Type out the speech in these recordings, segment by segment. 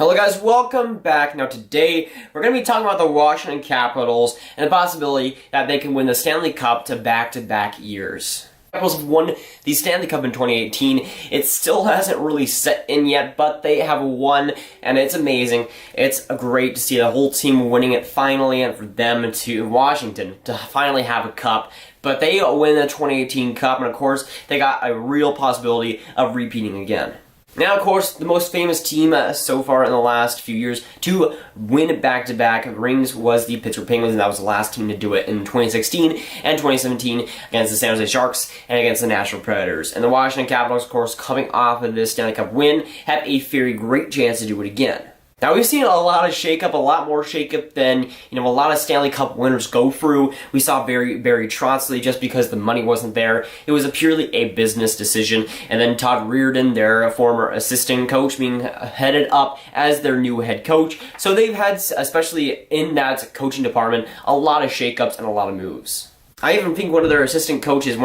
Hello guys, welcome back. Now today, we're going to be talking about the Washington Capitals and the possibility that they can win the Stanley Cup to back-to-back years. The Capitals have won the Stanley Cup in 2018. It still hasn't really set in yet, but they have won, and it's amazing. It's great to see the whole team winning it finally, and for them to Washington to finally have a cup. But they win the 2018 Cup, and of course, they got a real possibility of repeating again. Now, of course, the most famous team so far in the last few years to win back-to-back rings was the Pittsburgh Penguins, and that was the last team to do it in 2016 and 2017 against the San Jose Sharks and against the Nashville Predators. And the Washington Capitals, of course, coming off of this Stanley Cup win, have a very great chance to do it again. Now, we've seen a lot of shakeup, a lot more shakeup than, a lot of Stanley Cup winners go through. We saw Barry Trotz just because the money wasn't there. It was purely a business decision. And then Todd Reirden, their former assistant coach, being headed up as their new head coach. So they've had, especially in that coaching department, a lot of shakeups and a lot of moves. I even think one of their other assistant coaches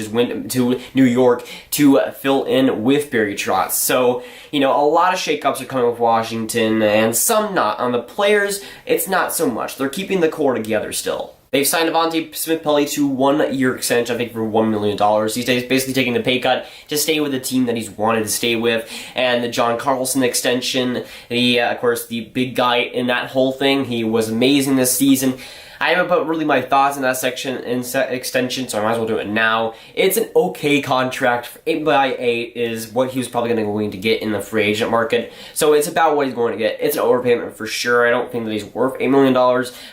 went to New York to fill in with Barry Trotz. So, a lot of shakeups are coming with Washington, and some not. On the players, it's not so much. They're keeping the core together still. They've signed Devontae Smith-Pelly to 1 year extension, I think, for $1 million. He's basically taking the pay cut to stay with the team that he's wanted to stay with. And the John Carlson extension, of course, the big guy in that whole thing, he was amazing this season. I haven't put really my thoughts in that section extension, so I might as well do it now. It's an okay contract. 8x8 is what he was probably going to get in the free agent market. So it's about what he's going to get. It's an overpayment for sure. I don't think that he's worth $8 million,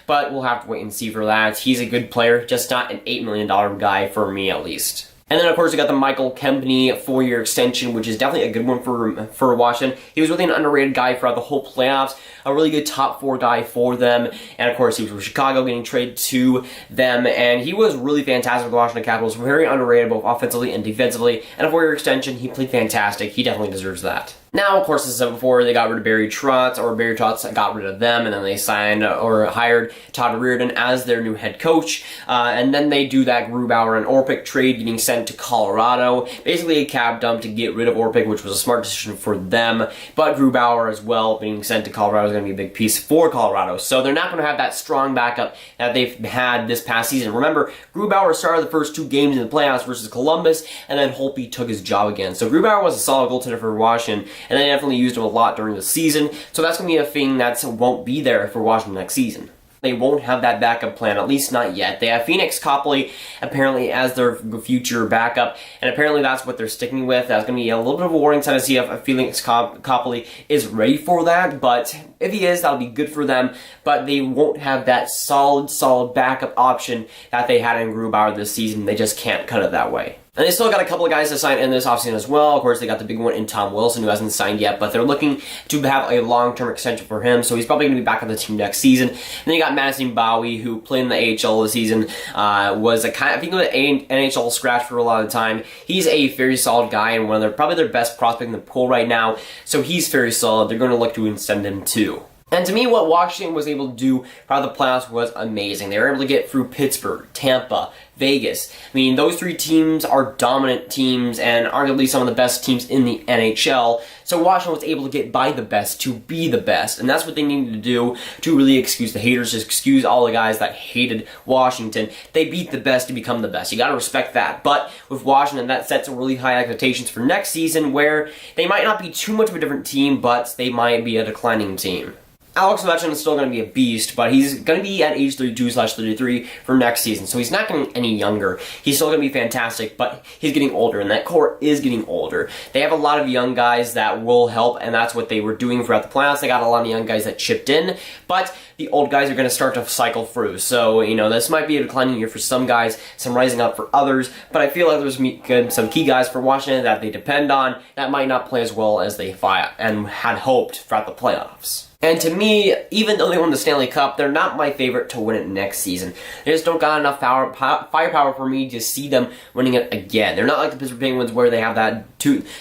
but we'll have to wait and see for that. He's a good player, just not an $8 million guy for me at least. And then, of course, we got the Michael Kempny 4-year extension, which is definitely a good one for Washington. He was really an underrated guy throughout the whole playoffs, a really good top 4 guy for them. And, of course, he was from Chicago, getting traded to them. And he was really fantastic with the Washington Capitals, very underrated both offensively and defensively. And a 4-year extension, he played fantastic. He definitely deserves that. Now, of course, as I said before, they got rid of Barry Trotz, or Barry Trotz got rid of them, and then they signed or hired Todd Reirden as their new head coach. And then they do that Grubauer and Orpik trade, getting sent to Colorado. Basically a cap dump to get rid of Orpik, which was a smart decision for them. But Grubauer as well, being sent to Colorado, is going to be a big piece for Colorado. So they're not going to have that strong backup that they've had this past season. Remember, Grubauer started the first 2 games in the playoffs versus Columbus, and then Holtby took his job again. So Grubauer was a solid goaltender for Washington, and they definitely used him a lot during the season, so that's going to be a thing that won't be there for Washington next season. They won't have that backup plan, at least not yet. They have Phoenix Copley apparently as their future backup, and apparently that's what they're sticking with. That's going to be a little bit of a warning sign to see if Phoenix Copley is ready for that, but if he is, that'll be good for them, but they won't have that solid backup option that they had in Grubauer this season. They just can't cut it that way. And they still got a couple of guys to sign in this offseason as well. Of course, they got the big one in Tom Wilson, who hasn't signed yet, but they're looking to have a long-term extension for him, so he's probably going to be back on the team next season. And then you got Madison Bowie, who played in the AHL this season, was I think he was an NHL scratch for a lot of the time. He's a very solid guy and probably their best prospect in the pool right now, so he's very solid. They're going to look to extend him too. And to me, what Washington was able to do throughout the playoffs was amazing. They were able to get through Pittsburgh, Tampa, Vegas. I mean, those 3 teams are dominant teams and arguably some of the best teams in the NHL. So Washington was able to get by the best to be the best. And that's what they needed to do to really excuse the haters, just excuse all the guys that hated Washington. They beat the best to become the best. You got to respect that. But with Washington, that sets really high expectations for next season, where they might not be too much of a different team, but they might be a declining team. Alex Ovechkin is still going to be a beast, but he's going to be at age 32/33 for next season, so he's not getting any younger. He's still going to be fantastic, but he's getting older, and that core is getting older. They have a lot of young guys that will help, and that's what they were doing throughout the playoffs. They got a lot of young guys that chipped in, but the old guys are going to start to cycle through. So, this might be a declining year for some guys, some rising up for others, but I feel like there's some key guys for Washington that they depend on that might not play as well as they and had hoped throughout the playoffs. And to me, even though they won the Stanley Cup, they're not my favorite to win it next season. They just don't got enough firepower for me to see them winning it again. They're not like the Pittsburgh Penguins where they have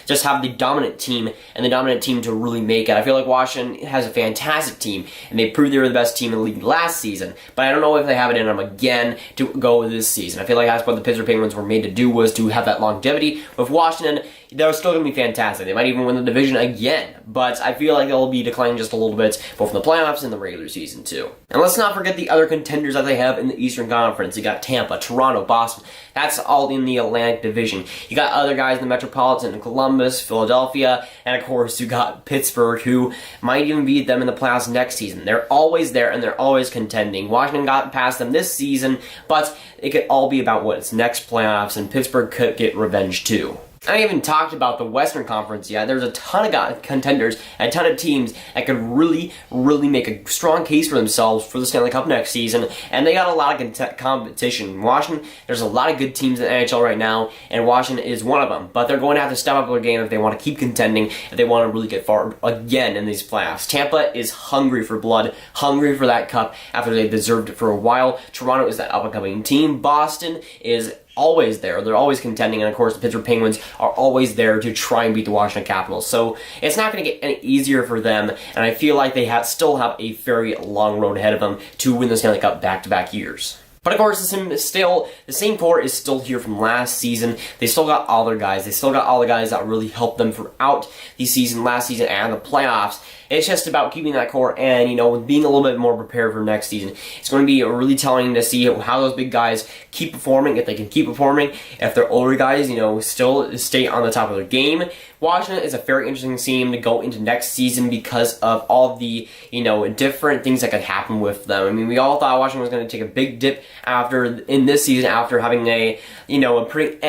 just have the dominant team and the dominant team to really make it. I feel like Washington has a fantastic team, and they proved they were the best team in the league last season, but I don't know if they have it in them again to go this season. I feel like that's what the Pittsburgh Penguins were made to do, was to have that longevity. With Washington, they're still going to be fantastic. They might even win the division again, but I feel like they'll be declining just a little bit, both in the playoffs and the regular season too. And let's not forget the other contenders that they have in the Eastern Conference. You got Tampa, Toronto, Boston. That's all in the Atlantic Division. You got other guys in the Metropolitan, Columbus, Philadelphia, and of course you got Pittsburgh, who might even beat them in the playoffs next season. They're always there and they're always contending. Washington got past them this season, but it could all be about what's next playoffs, and Pittsburgh could get revenge too. I haven't even talked about the Western Conference yet. There's a ton of contenders, a ton of teams that could really make a strong case for themselves for the Stanley Cup next season, and they got a lot of competition. Washington, there's a lot of good teams in the NHL right now, and Washington is one of them, but they're going to have to step up their game if they want to keep contending, if they want to really get far again in these playoffs. Tampa is hungry for blood, hungry for that cup after they deserved it for a while. Toronto is that up-and-coming team. Boston is always there. They're always contending, and of course the Pittsburgh Penguins are always there to try and beat the Washington Capitals. So it's not going to get any easier for them, and I feel like they still have a very long road ahead of them to win the Stanley Cup back-to-back years. But of course, the same core is still here from last season. They still got all their guys. They still got all the guys that really helped them throughout the season, last season, and the playoffs. It's just about keeping that core and, being a little bit more prepared for next season. It's going to be really telling to see how those big guys keep performing, if they can keep performing, if their older guys, still stay on the top of their game. Washington is a very interesting team to go into next season because of all the, different things that could happen with them. I mean, we all thought Washington was going to take a big dip in this season after having a pretty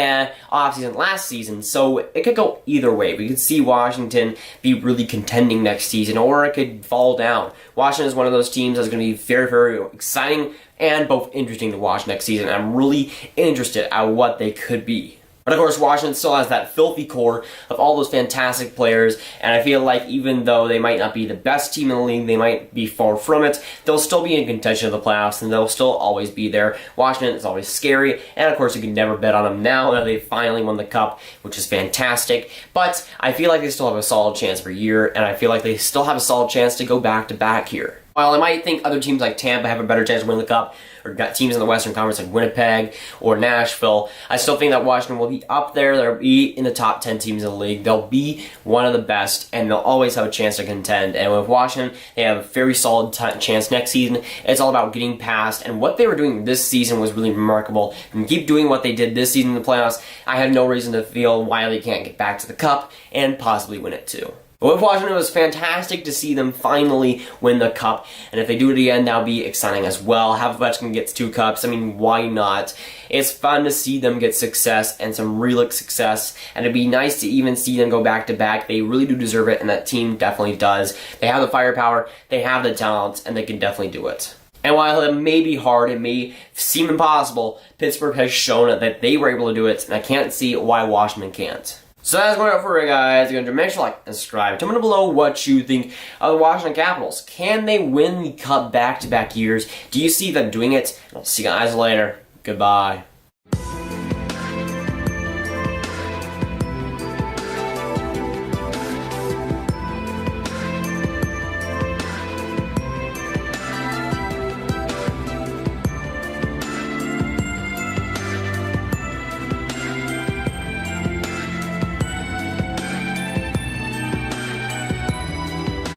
off season last season. So it could go either way. We could see Washington be really contending next season, or it could fall down. Washington is one of those teams that's going to be very exciting and both interesting to watch next season. I'm really interested at what they could be. But of course, Washington still has that filthy core of all those fantastic players, and I feel like even though they might not be the best team in the league, they might be far from it, they'll still be in contention of the playoffs, and they'll still always be there. Washington is always scary, and of course you can never bet on them now that they finally won the Cup, which is fantastic. But I feel like they still have a solid chance for a year, and I feel like they still have a solid chance to go back-to-back here. While I might think other teams like Tampa have a better chance to win the Cup, or got teams in the Western Conference like Winnipeg or Nashville, I still think that Washington will be up there. They'll be in the top 10 teams in the league. They'll be one of the best, and they'll always have a chance to contend. And with Washington, they have a very solid chance next season. It's all about getting past, and what they were doing this season was really remarkable. And keep doing what they did this season in the playoffs, I have no reason to feel why they can't get back to the Cup and possibly win it too. But with Washington, it was fantastic to see them finally win the Cup, and if they do it again, that'll be exciting as well. Havlicek gets 2 cups, I mean, why not? It's fun to see them get success, and some real success, and it'd be nice to even see them go back-to-back. They really do deserve it, and that team definitely does. They have the firepower, they have the talent, and they can definitely do it. And while it may be hard, it may seem impossible, Pittsburgh has shown that they were able to do it, and I can't see why Washington can't. So that's going to do it for you guys. You're going to make sure to like and subscribe. Tell me below what you think of the Washington Capitals. Can they win the Cup back-to-back years? Do you see them doing it? I'll see you guys later. Goodbye.